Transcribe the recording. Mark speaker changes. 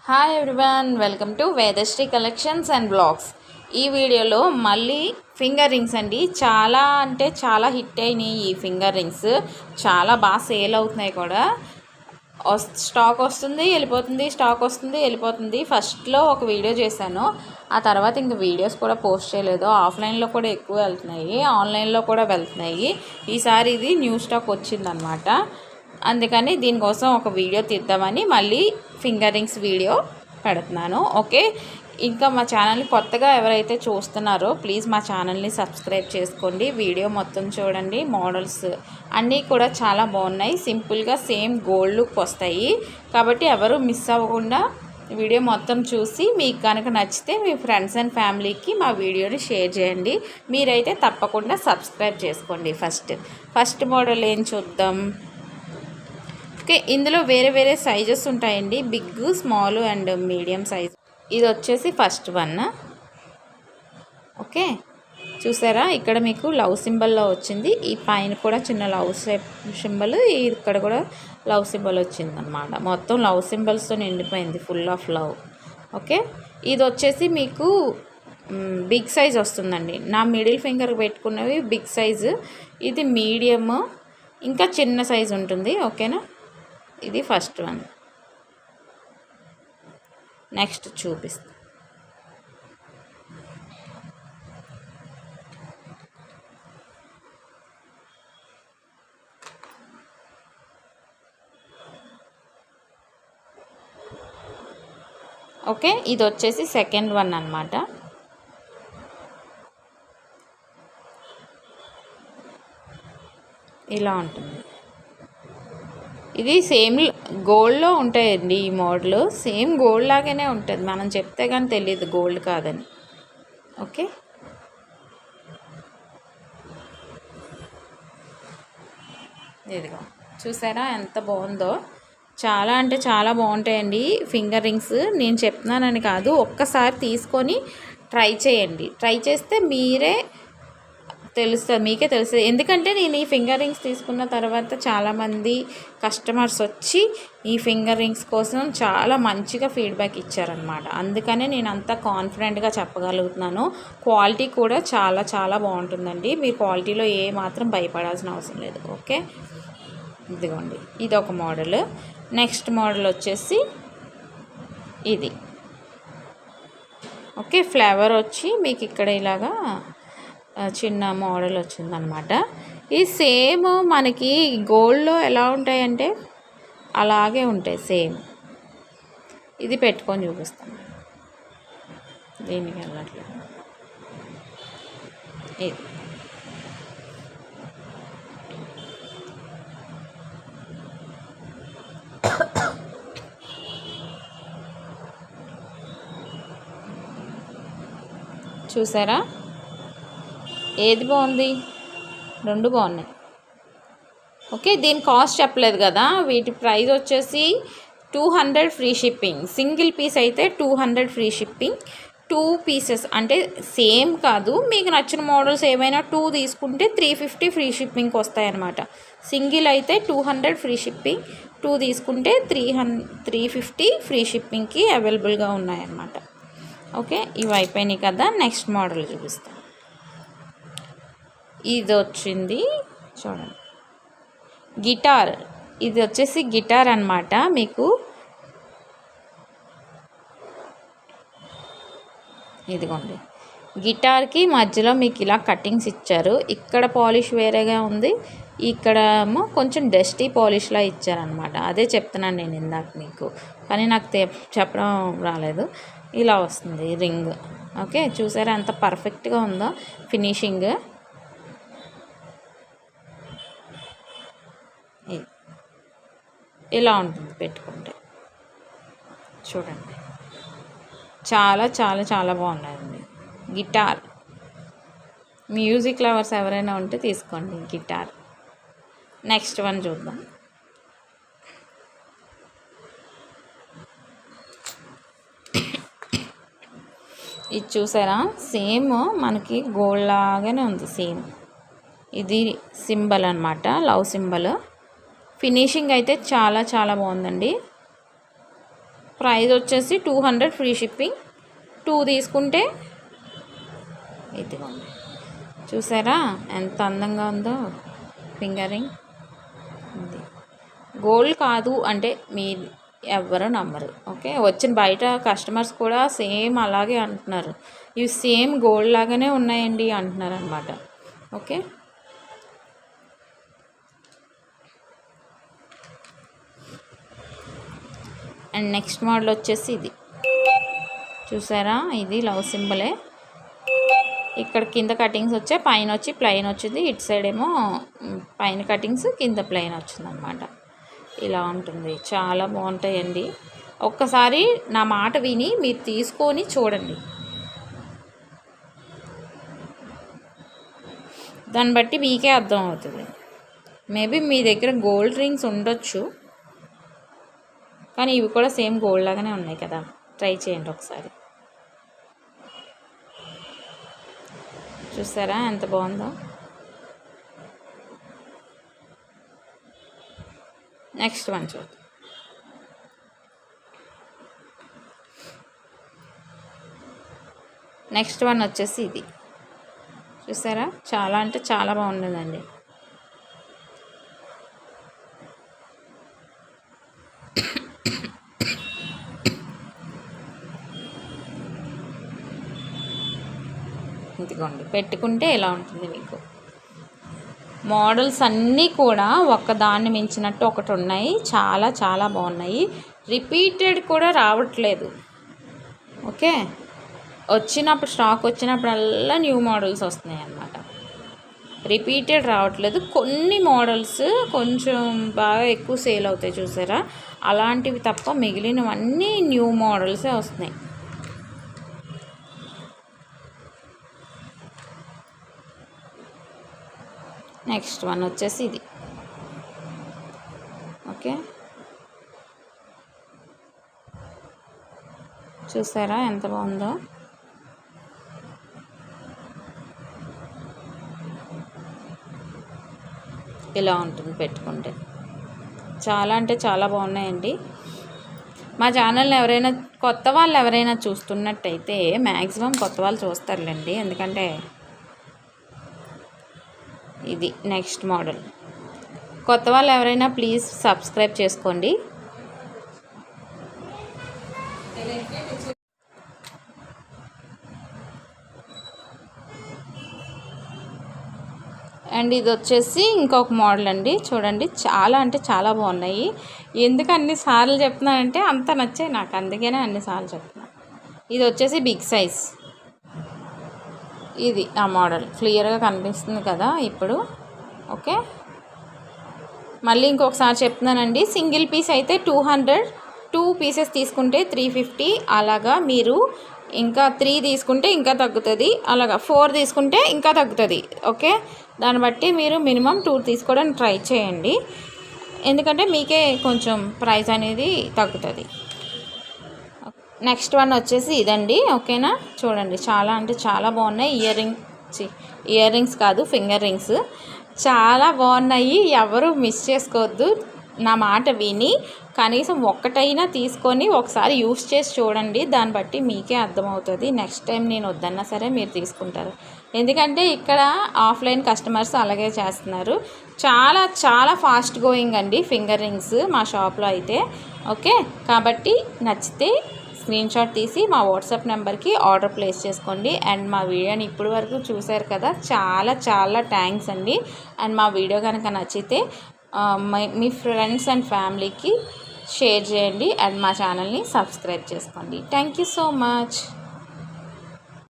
Speaker 1: Hi everyone, welcome to Vedashree collections and blogs. ఈ వీడియోలో మళ్ళీ ఫింగర్ రింగ్స్ అండి. చాలా అంటే చాలా హిట్ అయినాయి ఈ ఫింగర్ రింగ్స్. చాలా బాగా సేల్ అవుతున్నాయి కూడా. స్టాక్ వస్తుంది వెళ్ళిపోతుంది, స్టాక్ వస్తుంది వెళ్ళిపోతుంది. ఫస్ట్లో ఒక వీడియో చేశాను, ఆ తర్వాత ఇంక వీడియోస్ కూడా పోస్ట్ చేయలేదు. ఆఫ్లైన్లో కూడా ఎక్కువ వెళ్తున్నాయి, ఆన్లైన్లో కూడా వెళ్తున్నాయి. ఈసారి ఇది న్యూ స్టాక్ వచ్చిందనమాట. అందుకని దీనికోసం ఒక వీడియో తీద్దామని మళ్ళీ ఫింగర్ రింగ్స్ వీడియో పెడుతున్నాను. ఓకే, ఇంకా మా ఛానల్ని కొత్తగా ఎవరైతే చూస్తున్నారో ప్లీజ్ మా ఛానల్ని సబ్స్క్రైబ్ చేసుకోండి. వీడియో మొత్తం చూడండి. మోడల్స్ అన్నీ కూడా చాలా బాగున్నాయి. సింపుల్గా సేమ్ గోల్డ్ లుక్ వస్తాయి కాబట్టి ఎవరు మిస్ అవ్వకుండా వీడియో మొత్తం చూసి మీకు కనుక నచ్చితే మీ ఫ్రెండ్స్ అండ్ ఫ్యామిలీకి మా వీడియోని షేర్ చేయండి. మీరైతే తప్పకుండా సబ్స్క్రైబ్ చేసుకోండి. ఫస్ట్ మోడల్ ఏం చూద్దాం. ఓకే, ఇందులో వేరే వేరే సైజెస్ ఉంటాయండి, big, small and medium size. ఇది వచ్చేసి ఫస్ట్ వన్. ఓకే, చూసారా ఇక్కడ మీకు లవ్ సింబల్లో వచ్చింది. ఈ పైన కూడా చిన్న లవ్ సింబల్, ఇక్కడ కూడా లవ్ సింబల్ వచ్చింది అనమాట. మొత్తం లవ్ సింబల్స్తో నిండిపోయింది, ఫుల్ ఆఫ్ లవ్. ఓకే, ఇది వచ్చేసి మీకు బిగ్ సైజ్ వస్తుందండి. నా మిడిల్ ఫింగర్ పెట్టుకున్నవి బిగ్ సైజు, ఇది మీడియము, ఇంకా చిన్న సైజు ఉంటుంది. ఓకేనా, ఇది ఫస్ట్ వన్. నెక్స్ట్ చూపిస్తాను. ఓకే, ఇది వచ్చేసి సెకండ్ వన్ అన్నమాట. ఇలా ఉంటుంది. ఇది సేమ్ గోల్డ్లో ఉంటాయండి. ఈ మోడల్ సేమ్ గోల్డ్ లాగానే ఉంటుంది, మనం చెప్తే కానీ తెలియదు గోల్డ్ కాదని. ఓకే, ఇదిగో చూసారా ఎంత బాగుందో. చాలా అంటే చాలా బాగుంటాయండి ఫింగర్ రింగ్స్. నేను చెప్తున్నానని కాదు, ఒక్కసారి తీసుకొని ట్రై చేయండి. ట్రై చేస్తే మీకే తెలుస్తుంది. ఎందుకంటే నేను ఈ ఫింగర్ రింగ్స్ తీసుకున్న తర్వాత చాలామంది కస్టమర్స్ వచ్చి ఈ ఫింగర్ రింగ్స్ కోసం చాలా మంచిగా ఫీడ్బ్యాక్ ఇచ్చారనమాట. అందుకనే నేను అంత కాన్ఫిడెంట్గా చెప్పగలుగుతున్నాను. క్వాలిటీ కూడా చాలా చాలా బాగుంటుందండి. మీరు క్వాలిటీలో ఏ మాత్రం భయపడాల్సిన అవసరం లేదు. ఓకే, ఇదిగోండి ఇది ఒక మోడల్. నెక్స్ట్ మోడల్ వచ్చేసి ఇది. ఓకే, ఫ్లేవర్ వచ్చి మీకు ఇక్కడ ఇలాగా చిన్న మోడల్ వచ్చిందనమాట. ఈ సేమ్ మనకి గోల్డ్లో ఎలా ఉంటాయంటే అలాగే ఉంటాయి సేమ్. ఇది పెట్టుకొని చూపిస్తాను, దీనికి వెళ్ళట్లేదు. ఇది చూసారా, ఏది బాగుంది? రెండు బాగున్నాయి. ఓకే, దీని కాస్ట్ చెప్పలేదు కదా. వీటి ప్రైస్ వచ్చేసి 200 ఫ్రీ షిప్పింగ్. సింగిల్ పీస్ అయితే 200 ఫ్రీ షిప్పింగ్. 2 పీసెస్ అంటే సేమ్ కాదు, మీకు నచ్చిన మోడల్స్ ఏమైనా 2 తీసుకుంటే 350 ఫ్రీ షిప్పింగ్కి వస్తాయన్నమాట. సింగిల్ అయితే 200 ఫ్రీ షిప్పింగ్, 2 తీసుకుంటే 350 ఫ్రీ షిప్పింగ్కి అవైలబుల్గా ఉన్నాయన్నమాట. ఓకే, ఇవి అయిపోయినాయి కదా. నెక్స్ట్ మోడల్ చూపిస్తాను. ఇది వచ్చింది చూడండి, గిటార్. ఇది వచ్చేసి గిటార్ అన్నమాట. మీకు ఇదిగోండి, గిటార్కి మధ్యలో మీకు ఇలా కటింగ్స్ ఇచ్చారు. ఇక్కడ పాలిష్ వేరేగా ఉంది, ఇక్కడ ఏమో కొంచెం డస్టీ పాలిష్లా ఇచ్చారనమాట. అదే చెప్తున్నాను నేను ఇందాక మీకు, కానీ నాకు చెప్పడం రాలేదు. ఇలా వస్తుంది రింగ్. ఓకే, చూసారా ఎంత పర్ఫెక్ట్గా ఉందో ఫినిషింగ్. ఇలా ఉంటుంది పెట్టుకుంటే. చూడండి, చాలా చాలా చాలా బాగున్నాయండి. గిటార్ మ్యూజిక్ లవర్స్ ఎవరైనా ఉంటే తీసుకోండి గిటార్. నెక్స్ట్ వన్ చూద్దాం. ఇది చూసారా, సేమ్ మనకి గోల్డ్ లాగానే ఉంది సేమ్. ఇది సింబల్ అన్నమాట, లవ్ సింబల్. ఫినిషింగ్ అయితే చాలా చాలా బాగుందండి. ప్రైస్ వచ్చేసి 200 ఫ్రీ షిప్పింగ్. 2 తీసుకుంటే ఇదిగోండి, చూసారా ఎంత అందంగా ఉందో ఫింగర్ రింగ్. ఇది గోల్డ్ కాదు అంటే మీ ఎవ్వరు నమ్మరు. ఓకే, వచ్చిన బయట కస్టమర్స్ కూడా సేమ్ అలాగే అంటున్నారు, ఇవి సేమ్ గోల్డ్ లాగానే ఉన్నాయండి అంటున్నారు అనమాట. ఓకే, అండ్ నెక్స్ట్ మోడల్ వచ్చేసి ఇది చూసారా, ఇది లవ్ సింబలే. ఇక్కడ కింద కటింగ్స్ వచ్చాయి, పైన వచ్చి ప్లెయిన్ వచ్చింది. ఇటు సైడ్ ఏమో పైన కటింగ్స్, కింద ప్లెయిన్ వచ్చింది అనమాట. ఇలా ఉంటుంది, చాలా బాగుంటాయండి. ఒక్కసారి నా మాట విని మీరు తీసుకొని చూడండి, దాన్ని బట్టి మీకే అర్థం అవుతుంది. మేబీ మీ దగ్గర గోల్డ్ రింగ్స్ ఉండొచ్చు, కానీ ఇవి కూడా సేమ్ గోల్డ్ లాగానే ఉన్నాయి కదా. ట్రై చేయండి ఒకసారి. చూసారా ఎంత బాగుందో. నెక్స్ట్ వన్ చూద్దాం. నెక్స్ట్ వన్ వచ్చేసి ఇది చూసారా, చాలా అంటే చాలా బాగుంటుందండి. ఇదిగోండి, పెట్టుకుంటే ఎలా ఉంటుంది మీకు. మోడల్స్ అన్నీ కూడా ఒకదాన్ని మించినట్టు ఒకటి ఉన్నాయి, చాలా చాలా బాగున్నాయి. రిపీటెడ్ కూడా రావట్లేదు. ఓకే, వచ్చినప్పుడు స్టాక్ వచ్చినప్పుడల్లా న్యూ మోడల్స్ వస్తున్నాయి అన్నమాట, రిపీటెడ్ రావట్లేదు. కొన్ని మోడల్స్ కొంచెం బాగా ఎక్కువ సేల్ అవుతాయి చూసారా, అలాంటివి తప్ప మిగిలినవన్నీ న్యూ మోడల్సే వస్తున్నాయి. నెక్స్ట్ వన్ వచ్చేసి ఇది. ఓకే, చూసారా ఎంత బాగుందో. ఇలా ఉంటుంది పెట్టుకుంటే, చాలా అంటే చాలా బాగున్నాయండి. మా ఛానల్ని ఎవరైనా కొత్త వాళ్ళు ఎవరైనా చూస్తున్నట్టయితే, మ్యాక్సిమం కొత్త వాళ్ళు చూస్తారులేండి, ఎందుకంటే ఇది నెక్స్ట్ మోడల్. కొత్త వాళ్ళు ఎవరైనా ప్లీజ్ సబ్స్క్రైబ్ చేసుకోండి. అండ్ ఇది వచ్చేసి ఇంకొక మోడల్ అండి, చూడండి చాలా అంటే చాలా బాగున్నాయి. ఎందుకు అన్నిసార్లు చెప్తున్నానంటే అంత నచ్చాయి నాకు, అందుకనే అన్నిసార్లు చెప్తున్నాను. ఇది వచ్చేసి బిగ్ సైజ్. ఇది ఆ మోడల్ క్లియర్గా కనిపిస్తుంది కదా ఇప్పుడు. ఓకే, మళ్ళీ ఇంకొకసారి చెప్తున్నానండి, సింగిల్ పీస్ అయితే 200, 2 పీసెస్ తీసుకుంటే 350, అలాగా మీరు ఇంకా 3 తీసుకుంటే ఇంకా తగ్గుతుంది, అలాగా 4 తీసుకుంటే ఇంకా తగ్గుతుంది. ఓకే, దాన్ని బట్టి మీరు మినిమం 2 తీసుకోవడానికి ట్రై చేయండి, ఎందుకంటే మీకే కొంచెం ప్రైస్ అనేది తగ్గుతుంది. నెక్స్ట్ వన్ వచ్చేసి ఇదండి. ఓకేనా, చూడండి చాలా అంటే చాలా బాగున్నాయి. ఇయర్ రింగ్స్ కాదు, ఫింగర్ రింగ్స్ చాలా బాగున్నాయి. ఎవరు మిస్ చేసుకోవద్దు, నా మాట విని కనీసం ఒక్కటైనా తీసుకొని ఒకసారి యూస్ చేసి చూడండి, దాన్ని బట్టి మీకే అర్థమవుతుంది. నెక్స్ట్ టైం నేను వద్దన్నా సరే మీరు తీసుకుంటారు, ఎందుకంటే ఇక్కడ ఆఫ్లైన్ కస్టమర్స్ అలాగే చేస్తున్నారు. చాలా చాలా ఫాస్ట్ గోయింగ్ అండి ఫింగర్ రింగ్స్ మా షాప్లో అయితే. ఓకే, కాబట్టి నచ్చితే స్క్రీన్ షాట్ తీసి మా వాట్సాప్ నెంబర్కి ఆర్డర్ ప్లేస్ చేసుకోండి. అండ్ మా వీడియోని ఇప్పటి వరకు చూశారు కదా, చాలా చాలా థ్యాంక్స్ అండి. అండ్ మా వీడియో కనుక నచ్చితే మీ ఫ్రెండ్స్ అండ్ ఫ్యామిలీకి షేర్ చేయండి, అండ్ మా ఛానల్ని సబ్స్క్రైబ్ చేసుకోండి. Thank you so much.